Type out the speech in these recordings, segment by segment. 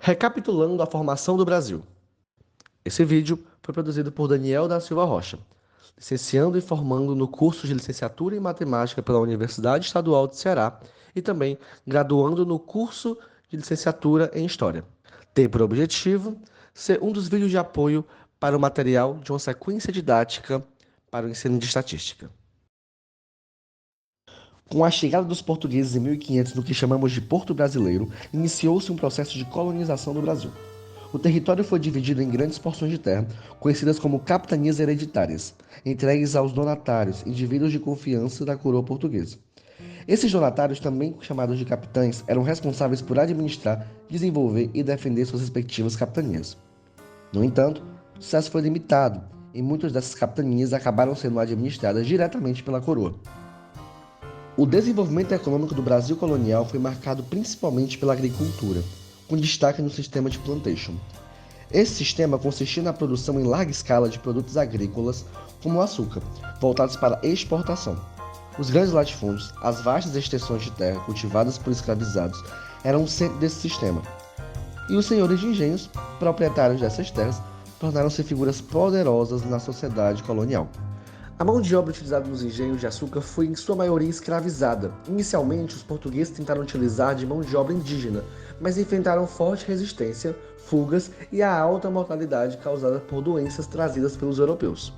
Recapitulando a formação do Brasil. Esse vídeo foi produzido por Daniel da Silva Rocha, licenciando e formando no curso de licenciatura em matemática pela Universidade Estadual de Ceará e também graduando no curso de licenciatura em História. Tem por objetivo ser um dos vídeos de apoio para o material de uma sequência didática para o ensino de estatística. Com a chegada dos portugueses em 1500 no que chamamos de Porto Brasileiro, iniciou-se um processo de colonização do Brasil. O território foi dividido em grandes porções de terra, conhecidas como capitanias hereditárias, entregues aos donatários, indivíduos de confiança da coroa portuguesa. Esses donatários, também chamados de capitães, eram responsáveis por administrar, desenvolver e defender suas respectivas capitanias. No entanto, o sucesso foi limitado, e muitas dessas capitanias acabaram sendo administradas diretamente pela coroa. O desenvolvimento econômico do Brasil colonial foi marcado principalmente pela agricultura, com destaque no sistema de plantation. Esse sistema consistia na produção em larga escala de produtos agrícolas, como o açúcar, voltados para exportação. Os grandes latifúndios, as vastas extensões de terra cultivadas por escravizados, eram o centro desse sistema. E os senhores de engenhos, proprietários dessas terras, tornaram-se figuras poderosas na sociedade colonial. A mão de obra utilizada nos engenhos de açúcar foi em sua maioria escravizada. Inicialmente, os portugueses tentaram utilizar de mão de obra indígena, mas enfrentaram forte resistência, fugas e a alta mortalidade causada por doenças trazidas pelos europeus.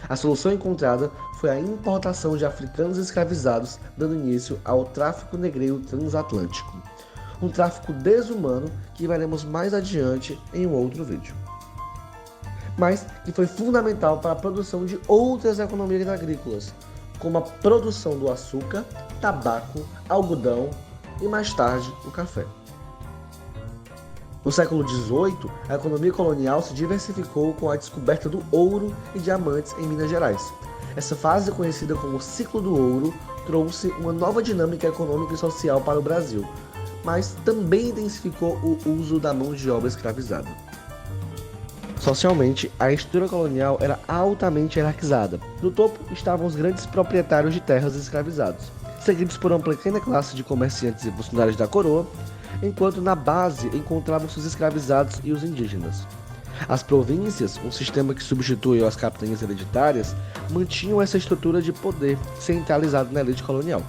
A solução encontrada foi a importação de africanos escravizados, dando início ao tráfico negreiro transatlântico. Um tráfico desumano que veremos mais adiante em um outro vídeo, mas que foi fundamental para a produção de outras economias agrícolas, como a produção do açúcar, tabaco, algodão e, mais tarde, o café. No século XVIII, a economia colonial se diversificou com a descoberta do ouro e diamantes em Minas Gerais. Essa fase, conhecida como ciclo do ouro, trouxe uma nova dinâmica econômica e social para o Brasil, mas também intensificou o uso da mão de obra escravizada. Socialmente, a estrutura colonial era altamente hierarquizada. No topo estavam os grandes proprietários de terras escravizados, seguidos por uma pequena classe de comerciantes e funcionários da coroa, enquanto na base encontravam-se os escravizados e os indígenas. As províncias, um sistema que substituiu as capitanias hereditárias, mantinham essa estrutura de poder centralizado na elite colonial.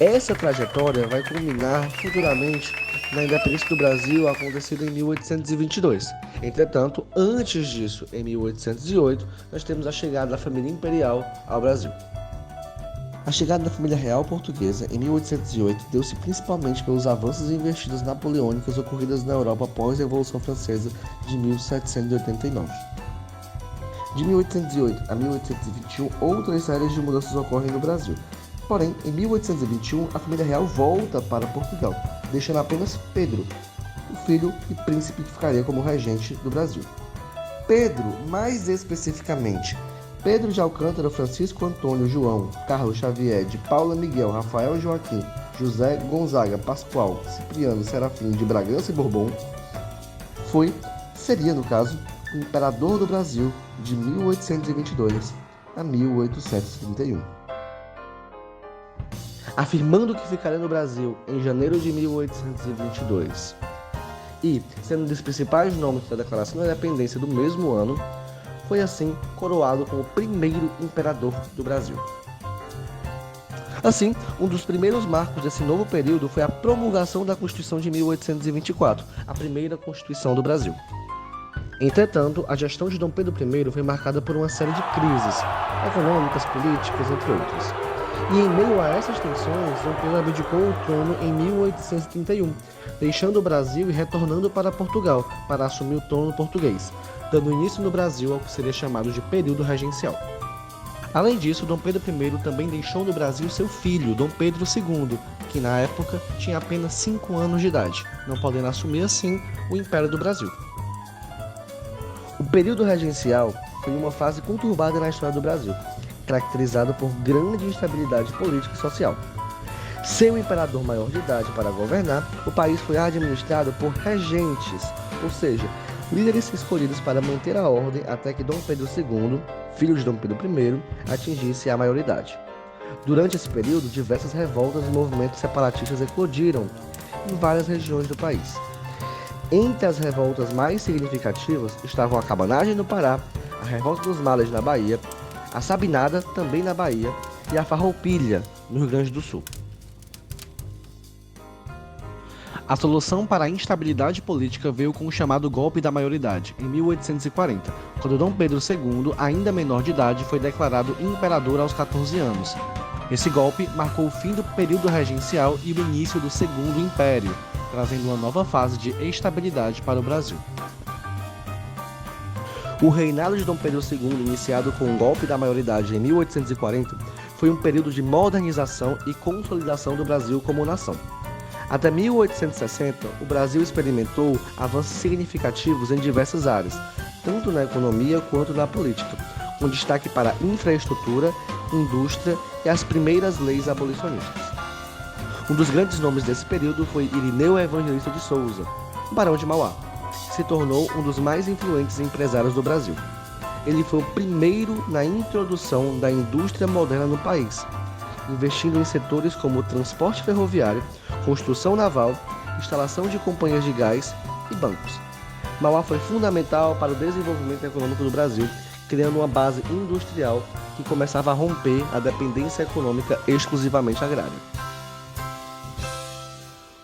Essa trajetória vai culminar futuramente na independência do Brasil, acontecida em 1822. Entretanto, antes disso, em 1808, nós temos a chegada da família imperial ao Brasil. A chegada da família real portuguesa em 1808 deu-se principalmente pelos avanços e investidas napoleônicas ocorridas na Europa após a Revolução Francesa de 1789. De 1808 a 1821, outras séries de mudanças ocorrem no Brasil. Porém, em 1821, a família real volta para Portugal, deixando apenas Pedro, o filho e príncipe que ficaria como regente do Brasil. Pedro, mais especificamente, Pedro de Alcântara, Francisco Antônio, João, Carlos Xavier, de Paula Miguel, Rafael Joaquim, José Gonzaga, Pascoal, Cipriano, Serafim de Bragança e Bourbon, seria no caso, o imperador do Brasil de 1822 a 1831. Afirmando que ficaria no Brasil em janeiro de 1822 e sendo um dos principais nomes da Declaração da Independência do mesmo ano, foi assim coroado como o primeiro imperador do Brasil. Assim, um dos primeiros marcos desse novo período foi a promulgação da Constituição de 1824, a primeira Constituição do Brasil. Entretanto, a gestão de Dom Pedro I foi marcada por uma série de crises econômicas, políticas, entre outras. E em meio a essas tensões, Dom Pedro abdicou o trono em 1831, deixando o Brasil e retornando para Portugal para assumir o trono português, dando início no Brasil ao que seria chamado de período regencial. Além disso, Dom Pedro I também deixou no Brasil seu filho, Dom Pedro II, que na época tinha apenas 5 anos de idade, não podendo assumir assim o Império do Brasil. O período regencial foi uma fase conturbada na história do Brasil, caracterizada por grande instabilidade política e social. Sem o imperador maior de idade para governar, o país foi administrado por regentes, ou seja, líderes escolhidos para manter a ordem até que Dom Pedro II, filho de Dom Pedro I, atingisse a maioridade. Durante esse período, diversas revoltas e movimentos separatistas eclodiram em várias regiões do país. Entre as revoltas mais significativas estavam a Cabanagem no Pará, a Revolta dos Males na Bahia, a Sabinada, também na Bahia, e a Farroupilha, no Rio Grande do Sul. A solução para a instabilidade política veio com o chamado Golpe da Maioridade, em 1840, quando Dom Pedro II, ainda menor de idade, foi declarado imperador aos 14 anos. Esse golpe marcou o fim do período regencial e o início do Segundo Império, trazendo uma nova fase de estabilidade para o Brasil. O reinado de Dom Pedro II, iniciado com o Golpe da Maioridade em 1840, foi um período de modernização e consolidação do Brasil como nação. Até 1860, o Brasil experimentou avanços significativos em diversas áreas, tanto na economia quanto na política, com destaque para a infraestrutura, indústria e as primeiras leis abolicionistas. Um dos grandes nomes desse período foi Irineu Evangelista de Souza, o Barão de Mauá, que se tornou um dos mais influentes empresários do Brasil. Ele foi o primeiro na introdução da indústria moderna no país, investindo em setores como transporte ferroviário, construção naval, instalação de companhias de gás e bancos. Mauá foi fundamental para o desenvolvimento econômico do Brasil, criando uma base industrial que começava a romper a dependência econômica exclusivamente agrária.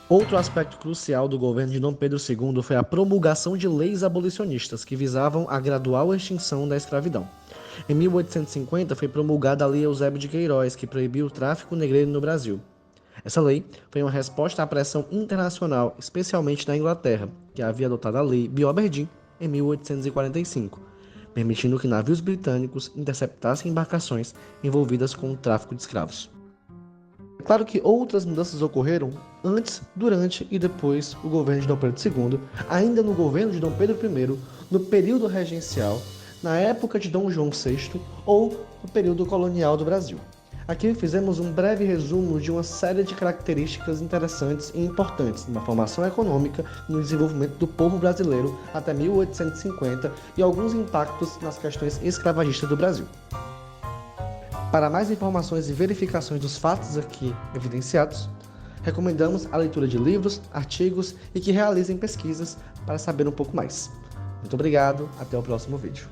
Outro aspecto crucial do governo de Dom Pedro II foi a promulgação de leis abolicionistas que visavam a gradual extinção da escravidão. Em 1850 foi promulgada a Lei Eusébio de Queiroz, que proibiu o tráfico negreiro no Brasil. Essa lei foi uma resposta à pressão internacional, especialmente na Inglaterra, que havia adotado a Lei Bill-Aberdeen em 1845, permitindo que navios britânicos interceptassem embarcações envolvidas com o tráfico de escravos. É claro que outras mudanças ocorreram antes, durante e depois do governo de Dom Pedro II, ainda no governo de Dom Pedro I, no período regencial, na época de Dom João VI ou no período colonial do Brasil. Aqui fizemos um breve resumo de uma série de características interessantes e importantes na formação econômica e no desenvolvimento do povo brasileiro até 1850 e alguns impactos nas questões escravagistas do Brasil. Para mais informações e verificações dos fatos aqui evidenciados, recomendamos a leitura de livros, artigos e que realizem pesquisas para saber um pouco mais. Muito obrigado, até o próximo vídeo.